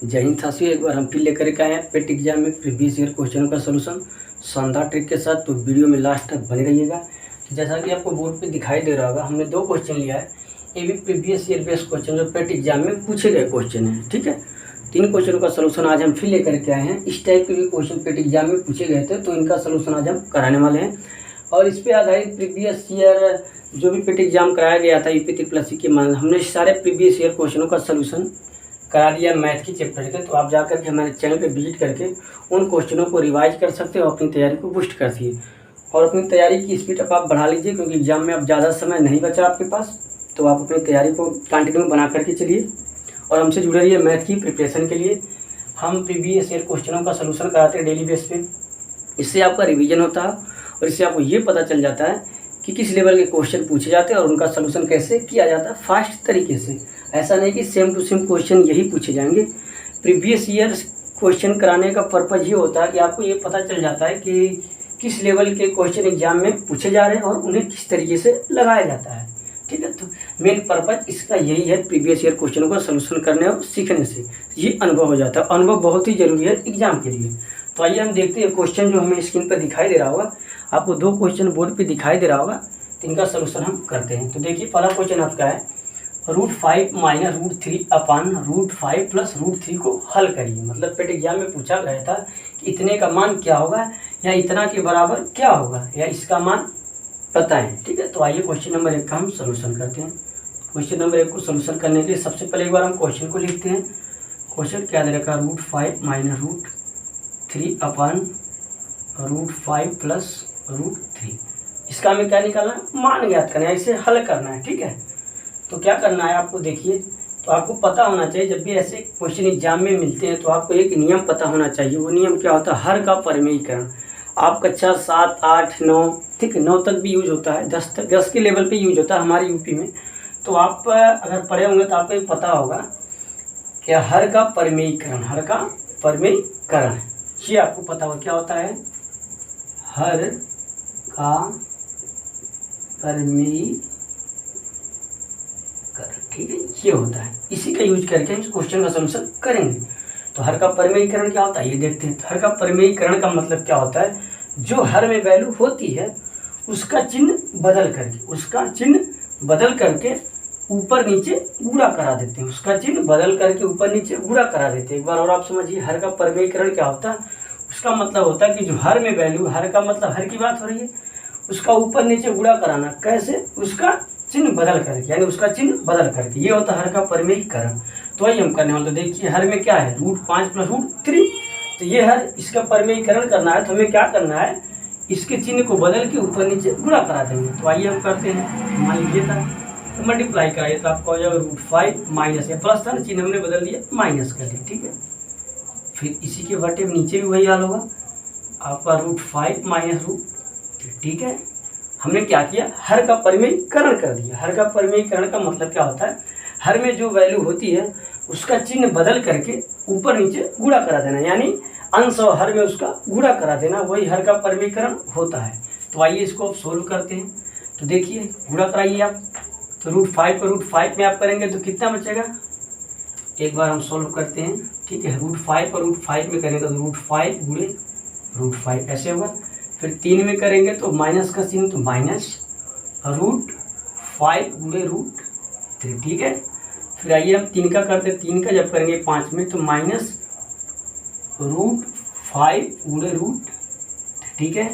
जय हिंद साथियों, एक बार हम फिर लेकर के आए हैं पेट एग्जाम में प्रीवियस ईयर क्वेश्चनों का सलूशन शानदार ट्रिक के साथ। तो वीडियो में लास्ट तक बने रहिएगा। जैसा कि आपको बोर्ड पे दिखाई दे रहा होगा, हमने 2 क्वेश्चन लिया है। ये भी प्रीवियस ईयर बेस्ड क्वेश्चन जो पेट एग्जाम में पूछे गए क्वेश्चन हैं, ठीक है। 3 क्वेश्चनों का सलूशन आज हम फिर लेकर के आए हैं। इस टाइप के भी क्वेश्चन पेट एग्जाम में पूछे गए थे, तो इनका सलूशन आज हम कराने वाले हैं। और इस पर आधारित प्रीवियस ईयर जो भी पेट एग्जाम कराया गया था यूपी ट्रिपल के मान, हमने सारे प्रीवियस ईयर क्वेश्चनों का सलूशन करा दिया मैथ की चैप्टर के। तो आप जाकर के हमारे चैनल पे विजिट करके उन क्वेश्चनों को रिवाइज कर सकते हो, अपनी तैयारी को बूस्ट कर दिए और अपनी तैयारी की स्पीड आप बढ़ा लीजिए, क्योंकि एग्जाम में अब ज़्यादा समय नहीं बचा आपके पास। तो आप अपनी तैयारी को कंटिन्यू बना करके चलिए और हमसे जुड़े रहिए मैथ की प्रिपरेशन के लिए। हम प्रीवियस ईयर क्वेश्चनों का सलूशन कराते हैं डेली बेस पे। इससे आपका रिवीजन होता है और इससे आपको ये पता चल जाता है कि किस लेवल के क्वेश्चन पूछे जाते हैं और उनका सलूशन कैसे किया जाता है फास्ट तरीके से। ऐसा नहीं कि सेम टू सेम क्वेश्चन यही पूछे जाएंगे। प्रीवियस ईयर क्वेश्चन कराने का पर्पज़ ये होता है कि आपको ये पता चल जाता है कि किस लेवल के क्वेश्चन एग्जाम में पूछे जा रहे हैं और उन्हें किस तरीके से लगाया जाता है, ठीक है। तो मेन पर्पज़ इसका यही है, प्रीवियस ईयर क्वेश्चनों का सलूशन करने और सीखने से ये अनुभव हो जाता है। अनुभव बहुत ही जरूरी है एग्जाम के लिए। तो आइए हम देखते हैं क्वेश्चन जो हमें स्क्रीन पर दिखाई दे रहा होगा। आपको 2 क्वेश्चन बोर्ड पे दिखाई दे रहा होगा, तो इनका सलूशन हम करते हैं। तो देखिए, पहला क्वेश्चन आपका है √5 माइनस √3 अपान √5 प्लस √3 को हल करिए। मतलब पेट एग्जाम में पूछा गया था कि इतने का मान क्या होगा या इतना के बराबर क्या होगा या इसका मान बताएं, ठीक है। तो आइए क्वेश्चन नंबर 1 का हम सलूशन करते हैं। क्वेश्चन नंबर 1 को सलूशन करने के लिए सबसे पहले एक बार हम क्वेश्चन को लिखते हैं। क्वेश्चन क्या दे रखा है, √5 माइनस √3 अपान √5 प्लस √3। इसका हमें क्या निकालना है, मान ज्ञात करना है, इसे हल करना है, ठीक है। तो क्या करना है आपको, देखिए, तो आपको पता होना चाहिए जब भी ऐसे क्वेश्चन एग्जाम में मिलते हैं तो आपको एक नियम पता होना चाहिए। वो नियम क्या होता है, हर का परिमेयीकरण। आप कक्षा 7, 8, 9, ठीक है, 9 तक भी यूज होता है, 10 के लेवल पे यूज होता है हमारे यूपी में। तो आप अगर पढ़े होंगे तो आपको पता होगा कि हर का परिमेयीकरण, हर का परिमेयीकरण ये आपको पता होगा क्या होता है, हर का परिमेयीकरण, ठीक है, ये होता है। इसी का यूज करके हम इस क्वेश्चन का सलूशन करेंगे। तो हर का परिमेयीकरण क्या होता है ये देखते हैं। तो हर का परिमेयीकरण का मतलब क्या होता है, जो हर में वैल्यू होती है उसका चिन्ह बदल करके, उसका चिन्ह बदल करके ऊपर नीचे गुणा करा देते हैं, उसका चिन्ह बदल करके ऊपर नीचे गुणा करा देते हैं। एक बार और आप समझिए, हर का परिमेयीकरण क्या होता है, उसका मतलब होता है कि जो हर में वैल्यू, हर का मतलब हर की बात हो रही है, उसका ऊपर नीचे गुणा कराना, कैसे, उसका चिन्ह बदल करके, यानी उसका चिन्ह बदल करके, ये होता है हर का परिमेयीकरण। तो वही हम करने वाले। तो देखिए, हर में क्या है, √5 प्लस √3। तो ये हर, इसका परिमेयीकरण करना है तो हमें क्या करना है, इसके चिन्ह को बदल के ऊपर नीचे गुणा करा देंगे। तो आइए हम करते हैं। मान लीजिए था तो मल्टीप्लाई कराइए, तो आपको हो जाएगा √5 माइनस, या प्लस था ना, चिन्ह हमने बदल दिया, माइनस कर दिया, ठीक है। फिर इसी के बटे नीचे भी वही हाल होगा, आपका √5 माइनस √3, ठीक है। हमने क्या किया, हर का परिमेयीकरण कर दिया। हर का परिमेयीकरण का मतलब क्या होता है, हर में जो वैल्यू होती है उसका चिन्ह बदल करके ऊपर नीचे गुणा करा देना, यानी अंश और हर में उसका गुणा करा देना, वही हर का परिमेयीकरण होता है। तो आइए इसको अब सोल्व करते हैं। तो देखिए, गुणा कराइए आप। तो √5 को √5 में आप करेंगे तो कितना बचेगा, एक बार हम सोल्व करते हैं, ठीक है। √5 को √5 में करेंगे तो √5 गुणे √5 ऐसे होगा। फिर 3 में करेंगे तो माइनस का चिन्ह, तो माइनस √5 गुणे √3, ठीक है। फिर आइए हम 3 का करते हैं। 3 का जब करेंगे 5 में तो माइनस √5 गुणे √3, ठीक है।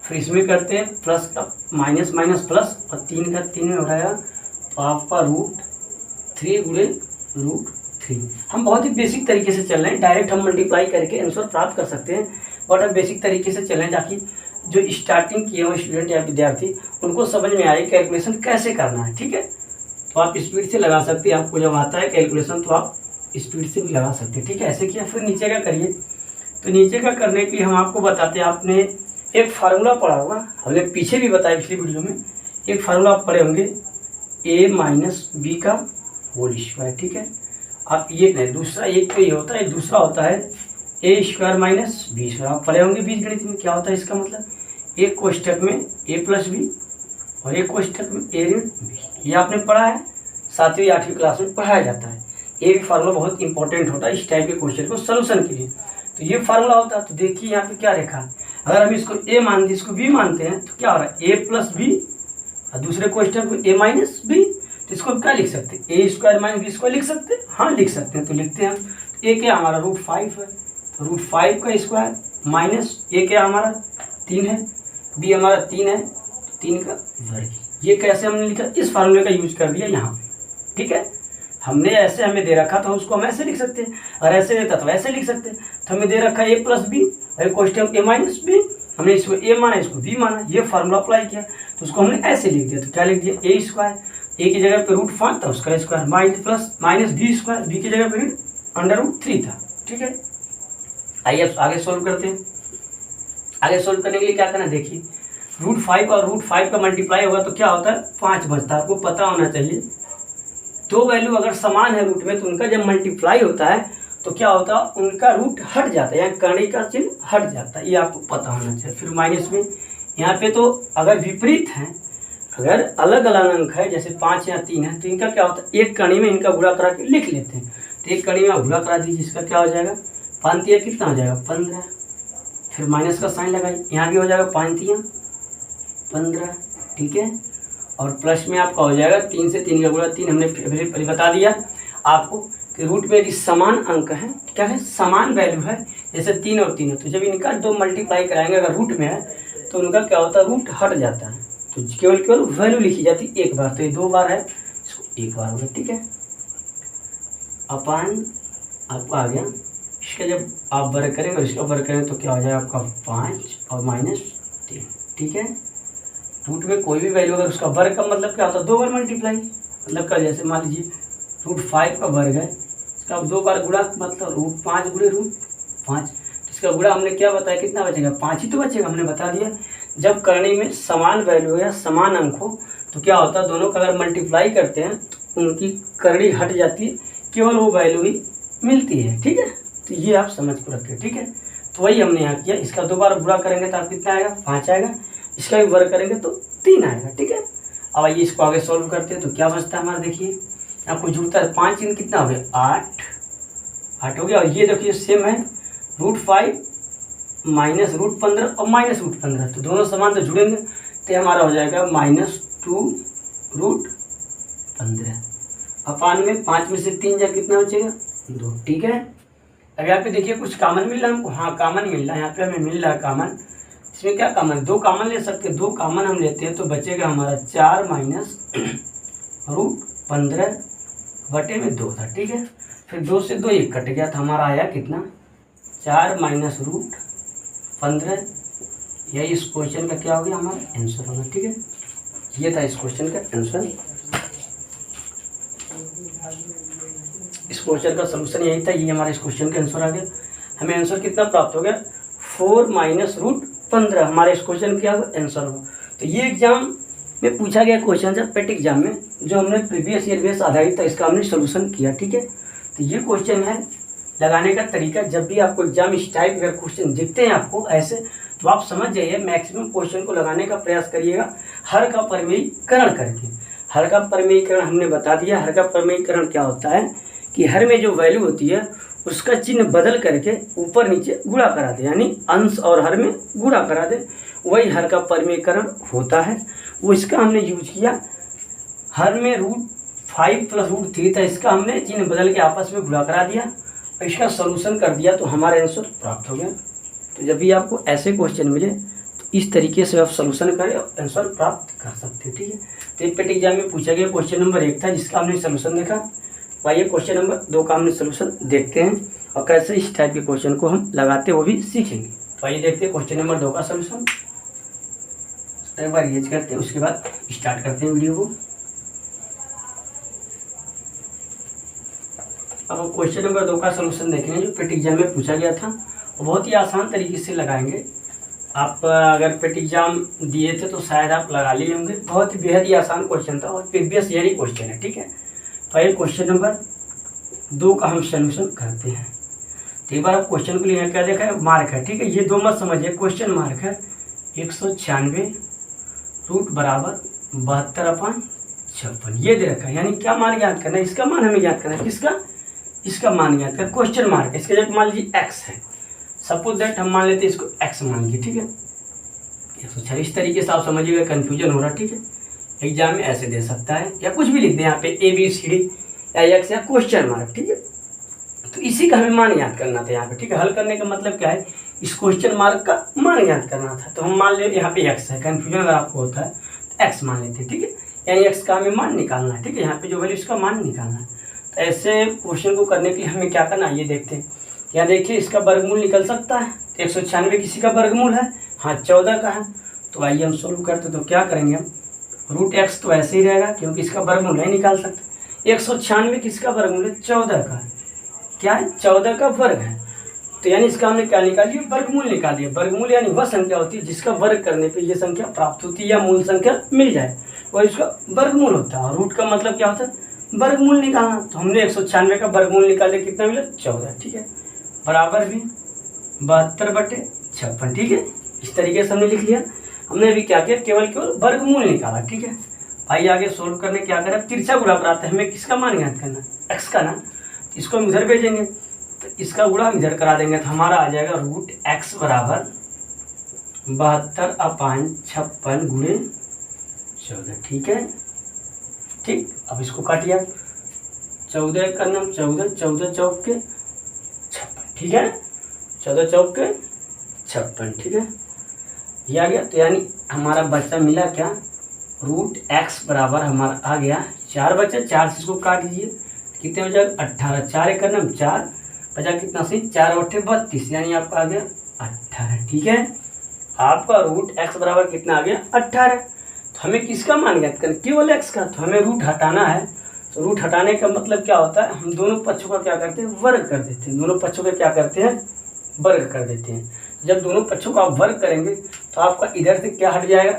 फिर इसमें करते हैं प्लस का, माइनस माइनस प्लस, और 3 का 3 में हो रहा है तो आपका √3 गुणे √3। हम बहुत ही बेसिक तरीके से चल रहे हैं, डायरेक्ट हम मल्टीप्लाई करके आंसर प्राप्त कर सकते हैं, बट हम बेसिक तरीके से चल रहे हैं ताकि जो स्टार्टिंग किए हुए स्टूडेंट या विद्यार्थी उनको समझ में आए कैलकुलेशन कैसे करना है, ठीक है। तो आप स्पीड से लगा सकते हैं, आपको जब आता है कैलकुलेशन तो आप स्पीड से भी लगा सकते हैं, ठीक है। ऐसे किया। फिर नीचे का करिए। तो नीचे का करने के लिए हम आपको बताते हैं, आपने एक फार्मूला पढ़ा होगा, हमने पीछे भी बताया पिछली वीडियो में, एक फार्मूला आप पढ़े होंगे, a माइनस बी का होल स्क्वायर, ठीक है। आप ये नहीं, दूसरा एक तो ये होता है, दूसरा होता है a² माइनस b²। आप पढ़े होंगे बीजगणित में, क्या होता है इसका मतलब, एक कोष्ठक में a प्लस बी और एक कोष्ठक में a ऋण b। ये आपने पढ़ा है, 7वीं 8वीं क्लास में पढ़ाया जाता है। ये भी फार्मूला बहुत इंपॉर्टेंट होता है इस टाइप के क्वेश्चन को सोल्यूशन के लिए। तो ये फार्मूला होता है। तो देखिए यहाँ पे क्या रेखा है, अगर हम इसको ए मानते इसको बी मानते हैं तो क्या हो रहा है ए प्लस बी, और दूसरे क्वेश्चन को ए माइनस बी। तो इसको क्या लिख सकते हैं, ए स्क्वायर माइनस बी स्क्वायर लिख सकते हैं, हाँ लिख सकते हैं। तो लिखते हैं हम, ए क्या हमारा √5 है, तो √5 का स्क्वायर माइनस ए क्या हमारा 3 है, बी हमारा 3 है, 3 का वर्ग। ये कैसे हमने लिखा, इस फार्मूले का यूज कर दिया यहाँ पे, ठीक है। हमने ऐसे हमें दे रखा था उसको हम ऐसे लिख सकते हैं, और ऐसे देता तो ऐसे लिख सकते हैं। तो हमें दे रखा है ए प्लस बी और क्वेश्चन ए माइनस बी, हमने इसको ए माना इसको बी माना, ये फार्मूला अप्लाई किया तो उसको हमने ऐसे लिख दिया। तो क्या लिख दिया, ए स्क्वायर, ए की जगह पे √5 था उसका square, minus B square, B की जगह पे √3 था, ठीक है। आइए अब आगे सोल्व करते हैं। आगे सोल्व करने के लिए क्या करना, देखिए √5 और √5 का मल्टीप्लाई होगा तो क्या होता है 5 बचता है। आपको पता होना चाहिए दो वैल्यू अगर समान है रूट में तो उनका जब मल्टीप्लाई होता है तो क्या होता है उनका रूट हट जाता है, यहाँ कर्ण का चिन्ह हट जाता है, ये आपको पता होना चाहिए। फिर माइनस में यहाँ पे तो अगर विपरीत है, अगर अलग अलग अंक है जैसे 5 या 3 है तो इनका क्या होता है एक कणी में इनका गुणा करा के लिख लेते हैं। तो एक कणी में आप गुणा करा दीजिए, इसका क्या हो जाएगा 5 तिया कितना हो जाएगा 15, फिर माइनस का साइन लगाइए, यहाँ भी हो जाएगा 5 तिया 15, ठीक है। और प्लस में आपका हो जाएगा 3 से 3 का गुणा 3, हमने पहले बता दिया आपको कि रूट में यदि समान अंक है, क्या है समान वैल्यू है, जैसे 3 और 3 है तो जब इनका दो मल्टीप्लाई कराएंगे अगर रूट में है तो उनका क्या होता है रूट हट जाता है, तो केवल वैल्यू लिखी जाती है एक बार। तो ये 2 बार है, इसको एक बार होगा, ठीक है। अपान आपको आ गया, इसका जब आप वर्ग करेंगे और इसका वर्ग करेंगे तो क्या हो जाएगा आपका 5 और -3, ठीक है। रूट में कोई भी वैल्यू अगर उसका वर्ग का मतलब क्या होता है 2 बार मल्टीप्लाई, मतलब का जैसे मान लीजिए √5 का वर्ग है, इसका 2 बार गुणा मतलब √5 गुणे √5, इसका गुणा हमने क्या बताया कितना बचेगा 5 ही तो बचेगा, हमने बता दिया। जब करनी में समान वैल्यू या समान अंक हो तो क्या होता है दोनों का अगर मल्टीप्लाई करते हैं तो उनकी करनी हट जाती है, केवल वो वैल्यू ही मिलती है, ठीक है। तो ये आप समझ को रखें, ठीक है। तो वही हमने यहाँ किया, इसका 2 बार गुणा करेंगे तो आप कितना आएगा 5 आएगा, इसका भी वर्ग करेंगे तो 3 आएगा, ठीक है। अब आइए इसको आगे सॉल्व करते हैं तो क्या बचता है हमारा, देखिए आपको जुड़ता है 5 इन कितना हो गया 8 हो गया। और ये देखिए सेम है √5 माइनस √15 और माइनस √15, तो दोनों समान तो जुड़ेंगे तो हमारा हो जाएगा -2 √15 अपान में 5 में से 3 जा कितना बचेगा 2, ठीक है। अब यहाँ पे देखिए कुछ कॉमन मिल रहा है हमको, हाँ कॉमन मिल रहा है, यहाँ पे हमें मिल रहा है कॉमन। इसमें क्या कॉमन, 2 कॉमन ले सकते हैं, 2 कॉमन हम लेते हैं तो बचेगा हमारा 4 माइनस √15/2 था, ठीक है। फिर 2 से 2 1 कट गया तो हमारा आया कितना 4 माइनस √15, यही इस क्वेश्चन का क्या हो गया हमारा आंसर होगा, ठीक है। ये था इस क्वेश्चन का आंसर, इस क्वेश्चन का सलूशन यही था, ये हमारा इस क्वेश्चन का आंसर आ गया। हमें आंसर कितना प्राप्त हो गया 4 माइनस √15 हमारे इस क्वेश्चन क्या आंसर हो। तो ये एग्जाम में पूछा गया क्वेश्चन था पेट एग्जाम में, जो हमने प्रीवियस ईयर बेस आधारित था, इसका हमने सोल्यूशन किया, ठीक है। तो ये क्वेश्चन है लगाने का तरीका, जब भी आपको एग्जाम इस टाइप अगर क्वेश्चन दिखते हैं आपको ऐसे तो आप समझ जाइए मैक्सिमम क्वेश्चन को लगाने का प्रयास करिएगा हर का परिमेयीकरण करके। हर का परिमेयीकरण हमने बता दिया, हर का परिमेयीकरण क्या होता है कि हर में जो वैल्यू होती है उसका चिन्ह बदल करके ऊपर नीचे गुणा करा दे, यानी अंश और हर में गुणा करा दे, वही हर का परिमेयीकरण होता है। वो इसका हमने यूज किया, हर में √5 + √3 था, इसका हमने चिन्ह बदल के आपस में गुणा करा दिया और इसका सोल्यूशन कर दिया तो हमारा आंसर प्राप्त हो गया। तो जब भी आपको ऐसे क्वेश्चन मिले तो इस तरीके से आप सोल्यूशन करें और आंसर प्राप्त कर सकते हैं, ठीक है। तो एक पेट एग्जाम में पूछा गया क्वेश्चन नंबर 1 था जिसका हमने सोल्यूशन देखा। आइए क्वेश्चन नंबर 2 का हमने सोल्यूशन देखते हैं और कैसे इस टाइप के क्वेश्चन को हम लगाते वो भी सीखेंगे। तो आइए देखते हैं क्वेश्चन नंबर 2 का सोल्यूशन, एक बार रेज करते हैं उसके बाद स्टार्ट करते हैं वीडियो को। अब क्वेश्चन नंबर 2 का सोल्यूशन देखेंगे जो पेट एग्जाम में पूछा गया था, और बहुत ही आसान तरीके से लगाएंगे। आप अगर पेट एग्जाम दिए थे तो शायद आप लगा लिए होंगे, बहुत ही बेहद ही आसान क्वेश्चन था और प्रीवियस ईयर ही क्वेश्चन है, ठीक है। तो ये क्वेश्चन नंबर 2 का हम सोल्यूशन करते हैं। तो एक बार आप क्वेश्चन को लिए क्या देखा है मार्क है, ठीक है। ये 2 मत समझिए, क्वेश्चन मार्क है 196 रूट बराबर 72/56 ये दे रखा है, यानी क्या मान ज्ञात करना है, इसका मान हमें ज्ञात करना है, किसका इसका मान ज्ञात कर, क्वेश्चन मार्क, इसके जगह मान लीजिए एक्स है, सपोज दैट हम मान लेते हैं इसको एक्स मान लीजिए, ठीक है। 106 इस तरीके से आप समझिएगा, कन्फ्यूजन हो रहा, ठीक है। एग्जाम में ऐसे दे सकता है, या कुछ भी लिख दें यहाँ पे ABCD या एक्स या क्वेश्चन मार्क, ठीक है। तो इसी का हमें मान याद करना था यहाँ पे, ठीक है। हल करने का मतलब क्या है, इस क्वेश्चन मार्क का मान याद करना था। तो हम मान ले यहाँ पे एक्स है, कन्फ्यूजन अगर आपको होता है तो एक्स मान लेते हैं, ठीक है। यानी एक्स का हमें मान निकालना है, ठीक है। यहाँ पे जो वैल्यू इसका मान निकालना है। तो ऐसे क्वेश्चन को करने के लिए हमें क्या करना है, ये देखते हैं। यहाँ देखिए इसका वर्गमूल निकल सकता है, 196 किसी का वर्गमूल है, हाँ 14 का है। तो आइए हम सोल्व करते, तो क्या करेंगे हम, रूट एक्स तो ऐसे ही रहेगा क्योंकि इसका वर्गमूल नहीं निकाल सकते। 196 किसका वर्गमूल है, 14 का, क्या है 14 का वर्ग है। तो यानी इसका हमने क्या निकाल लिया, वर्गमूल निकाल दिया। वर्गमूल यानी वह संख्या होती है जिसका वर्ग करने पे ये संख्या प्राप्त होती है या मूल संख्या मिल जाए, और इसका वर्गमूल होता है। और रूट का मतलब क्या होता है, वर्गमूल निकालना। तो हमने 196 का वर्गमूल निकाले, कितना मिला 14, ठीक है। बराबर भी 72/56, ठीक है। इस तरीके से हमने लिख लिया। हमने अभी क्या किया, केवल वर्गमूल निकाला, ठीक है। आइए आगे सोल्व करने क्या करें, तिरछा गुणा कराते हैं, हमें किसका मान ज्ञात करना, एक्स का ना। इसको हम इधर भेजेंगे, तो इसका गुणा इधर करा देंगे, तो हमारा आ जाएगा रूट एक्स बराबर 72/56 गुणे 14, ठीक है। ठीक, अब इसको काटिए, 14 का नाम 14, 14 चौक के 56, ठीक है। 14 चौक के 56, ठीक है। ये आ गया। तो यानी हमारा बच्चा मिला क्या, रूट एक्स बराबर हमारा आ गया 4 बचा, 4 से इसको काट दीजिए, कितने हो जाएगा 18, 4 एक करना 4 बचा, कितना सही 4 × 8 = 32, यानी आपका आ गया 18, ठीक है। आपका रूट एक्स बराबर कितना आ गया 18। तो हमें किसका मान ज्ञात करना, केवल एक्स का। तो हमें रूट हटाना है। तो रूट हटाने का मतलब क्या होता है, हम दोनों पक्षों का क्या करते हैं, वर्ग कर देते हैं। दोनों पक्षों का क्या करते हैं, वर्ग कर देते हैं। जब दोनों पक्षों का आप वर्ग करेंगे तो आपका इधर से क्या हट जाएगा,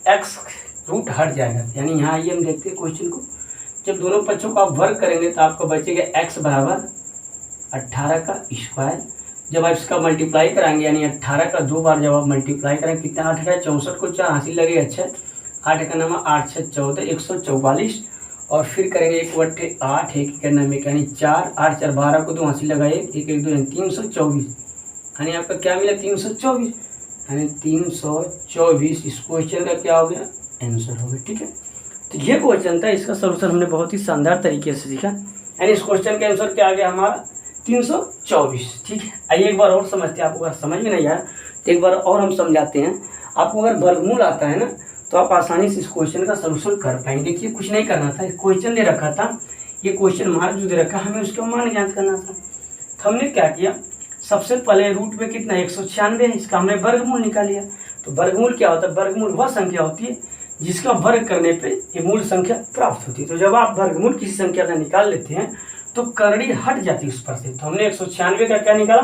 एक्स रूट हट जाएगा। यानी यहाँ आइए हम देखते हैं क्वेश्चन को, जब दोनों पक्षों का आप वर्ग करेंगे तो आपको बचेगा एक्स बराबर 18 का स्क्वायर। जब आप इसका मल्टीप्लाई कराएंगे, यानी 18 का 2 बार जब आप मल्टीप्लाई करेंगे, कितना 8 है 64 को 4 हासिल लगेगा, अच्छा 8 का नाम 8 6 14 144, और फिर करेंगे 1/8 1 का नाम यानी 4 8 4 12 को 2 हासिल लगाए 1 1 2 यानी 324, यानी आपका क्या मिला 324, यानी 324 इस क्वेश्चन का क्या हो गया, आंसर हो गया, ठीक है। तो ये क्वेश्चन था, इसका सलूशन हमने बहुत ही शानदार तरीके से सीखा। यानी इस क्वेश्चन का आंसर क्या आ गया हमारा 324, ठीक है। आइए एक बार और समझते हैं, आपको अगर समझ में नहीं आया तो एक बार और हम समझाते हैं। आपको अगर वर्गमूल आता है ना, तो आप आसानी से इस क्वेश्चन का सलूशन कर पाएंगे। देखिए कुछ नहीं करना था, क्वेश्चन दे रखा था, ये क्वेश्चन मार्क जो दे रखा, हमें उसका मान ज्ञात करना था। तो हमने क्या किया, सबसे पहले रूट में कितना 196 है, इसका हमने वर्गमूल निकाल लिया। तो वर्गमूल क्या होता है, वर्गमूल वह संख्या होती है जिसका वर्ग करने पे ये मूल संख्या प्राप्त होती है। तो जब आप वर्गमूल किसी संख्या का निकाल लेते हैं तो करड़ी हट जाती है उस पर से। तो हमने 196 का क्या निकाला,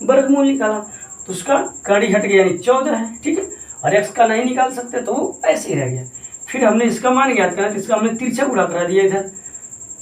वर्गमूल निकाला, तो उसका करड़ी हट गया यानी 14 है, ठीक है। और एक्स का नहीं निकाल सकते तो वो ऐसे ही रह गया। फिर हमने इसका मान ज्ञात करा, तो इसका हमने तिरछा गुणा करा दिया, इधर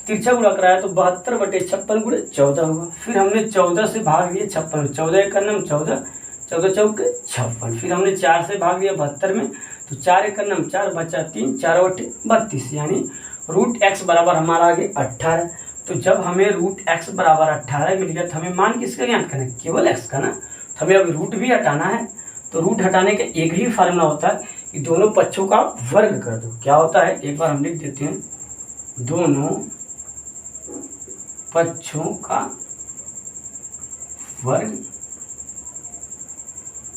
तिरछा गुणा कराया तो 72/56 गुणे 14 होगा। फिर हमने 14 से भाग दिया 56, 14 का नाम 14, 14 चौक 56। फिर हमने 4 से भाग दिया 72 में, तो 4 एक का नाम 4 बचा 3, 4 × 8 = 32, यानी रूट एक्स बराबर हमारा आगे 18। तो जब हमें रूट एक्स बराबर 18 मिल गया, तो हमें मान किसका ज्ञात करना है, केवल एक्स का ना। तो हमें अब रूट भी हटाना है। तो रूट हटाने का एक ही फार्मूला होता है कि दोनों पक्षों का वर्ग कर दो। क्या होता है, एक बार हम लिख देते हैं, दोनों पक्षों का वर्ग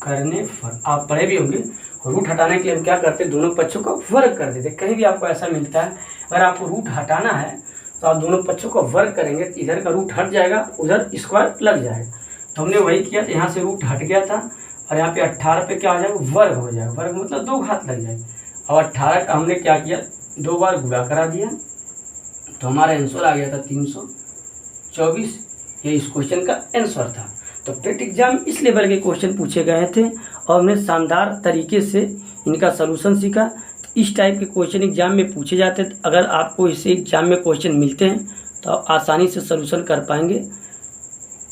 करने पर, आप पढ़े भी होंगे, रूट हटाने के लिए हम क्या करते हैं, दोनों पक्षों का वर्ग कर देते। कहीं भी आपको ऐसा मिलता है, अगर आपको रूट हटाना है तो आप दोनों पक्षों का वर्ग करेंगे, तो इधर का रूट हट जाएगा, उधर स्क्वायर लग जाएगा। तो हमने वही किया, तो यहाँ से रूट हट गया था और यहाँ पे 18 पे क्या हो जाएगा, वर्ग हो जाएगा। वर्ग मतलब 2 घात लग जाएगा। अब 18 का हमने क्या किया, 2 बार गुणा करा दिया, तो हमारा आंसर आ गया था 324। ये इस क्वेश्चन का आंसर था। तो टेट एग्जाम इस लेवल के क्वेश्चन पूछे गए थे और हमने शानदार तरीके से इनका सलूशन सीखा। इस टाइप के क्वेश्चन एग्जाम में पूछे जाते हैं। अगर आपको इसे एग्जाम में क्वेश्चन मिलते हैं तो आप आसानी से सलूशन कर पाएंगे।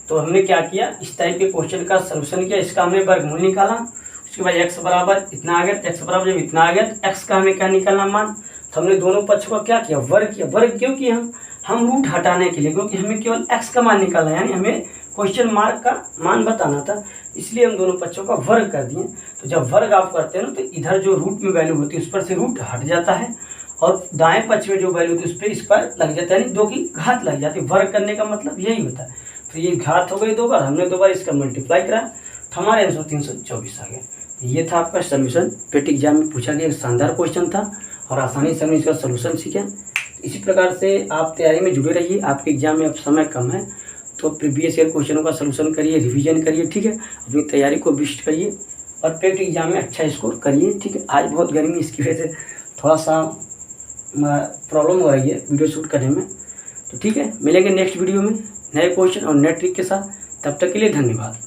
तो हमने क्या किया, इस टाइप के क्वेश्चन का सलूशन किया, इसका हमने वर्गमूल निकाला। उसके बाद एक्स बराबर इतना आ गया, एक्स बराबर जब इतना आ गया तो एक्स का हमें क्या निकालना मान। तो हमने दोनों पक्ष को क्या किया, वर्ग किया। वर्ग क्यों किया हम, हम रूट हटाने के लिए, क्योंकि हमें केवल x का मान निकालना है, यानी हमें क्वेश्चन मार्क का मान बताना था, इसलिए हम दोनों पक्षों का वर्ग कर दिए। तो जब वर्ग आप करते हैं ना, तो इधर जो रूट में वैल्यू होती है उस पर से रूट हट जाता है, और दाएं पक्ष में जो वैल्यू होती है उस पर इस पर लग जाता है, यानी 2 की घात लग जाती है। वर्ग करने का मतलब यही होता है। तो ये घात हो गई 2 बार, हमने 2 बार इसका मल्टीप्लाई करा, तो हमारे आंसर 324 आ गया। ये था आपका सोल्यूशन। पेट एग्जाम में पूछा गया एक शानदार क्वेश्चन था, और आसानी से हमने इसका सोल्यूशन सीखा। इसी प्रकार से आप तैयारी में जुड़े रहिए। आपके एग्जाम में अब समय कम है, तो प्रीवियस ईयर क्वेश्चनों का सोल्यूशन करिए, रिवीजन करिए, ठीक है। अपनी तैयारी को बिस्ट करिए और पेट एग्जाम में अच्छा स्कोर करिए, ठीक है। आज बहुत गर्मी, इसकी वजह से थोड़ा सा प्रॉब्लम हो रही है वीडियो शूट करने में, तो ठीक है। मिलेंगे नेक्स्ट वीडियो में नए क्वेश्चन और नए ट्रिक के साथ। तब तक के लिए धन्यवाद।